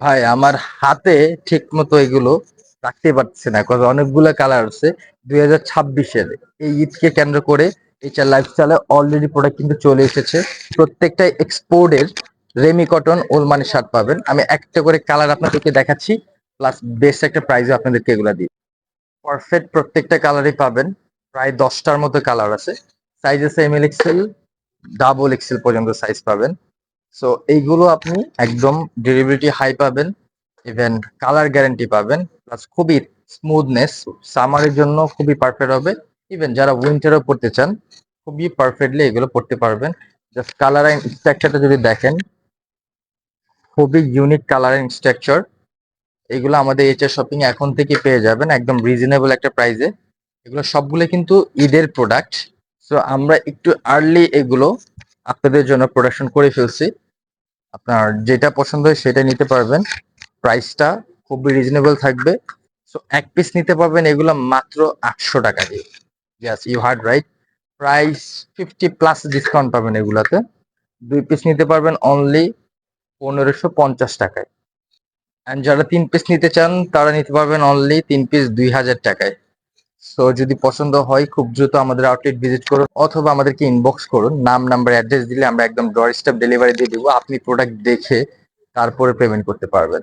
ভাই আমার হাতে ঠিক মতো এগুলো রাখতে পারছে না, কারণ অনেকগুলো কালার আছে 2026-এর। এই ঈদকে কেন্দ্র করে এইচআর লাইফস্টাইলে অলরেডি প্রোডাক্ট কিন্তু চলে এসেছে। প্রত্যেকটা এক্সপোর্টের রেমি কটন ওলমানি শার্ট পাবেন। আমি একটা করে কালার আপনাদেরকে দেখাচ্ছি, প্লাস বেস্ট একটা প্রাইজও আপনাদেরকে এগুলা দিই। পারফেক্ট প্রত্যেকটা কালারই পাবেন। প্রায় 10টার মতো কালার আছে। সাইজ আছে M L XL, double XL পর্যন্ত সাইজ পাবেন। সো এইগুলো আপনি একদম ডিউরেবিলিটি হাই পাবেন, ইভেন কালার গ্যারান্টি পাবেন, প্লাস খুবই স্মুথনেস, সামারের জন্য খুবই পারফেক্ট হবে। ইভেন যারা উইন্টারও পড়তে চান খুবই পারফেক্টলি এগুলো পড়তে পারবেন। জাস্ট কালার অ্যান্ড স্ট্রাকচারটা যদি দেখেন, খুবই ইউনিক কালার অ্যান্ড স্ট্রাকচার। এগুলো আমাদের এইচআর শপিং এখন থেকে পেয়ে যাবেন একদম রিজনেবল একটা প্রাইসে। এগুলো সবগুলো কিন্তু ঈদের প্রোডাক্ট। সো আমরা একটু আর্লি এগুলো আপনাদের জন্য প্রোডাকশন করে ফেলছি। আপনার যেটা পছন্দ হয় সেটা নিতে পারবেন। প্রাইসটা খুবই রিজনেবল থাকবে। সো এক পিস নিতে পারবেন এগুলো মাত্র 800 টাকা দিয়ে। Yes, you heard right. Price 50+ discount পাবেন এগুলাতে। 2 পিস নিতে পারবেন অনলি 1550 টাকায়। অ্যান্ড যারা 3 পিস নিতে চান তারা নিতে পারবেন অনলি 3 পিস 2000 টাকায়। সো যদি পছন্দ হয় খুব দ্রুত আমাদের আউটলেট ভিজিট করুন, অথবা আমাদেরকে ইনবক্স করুন। নাম, নাম্বার, অ্যাড্রেস দিলে আমরা একদম ডোর স্টেপ ডেলিভারি দিয়ে দিব। আপনি প্রোডাক্ট দেখে তারপরে পেমেন্ট করতে পারবেন।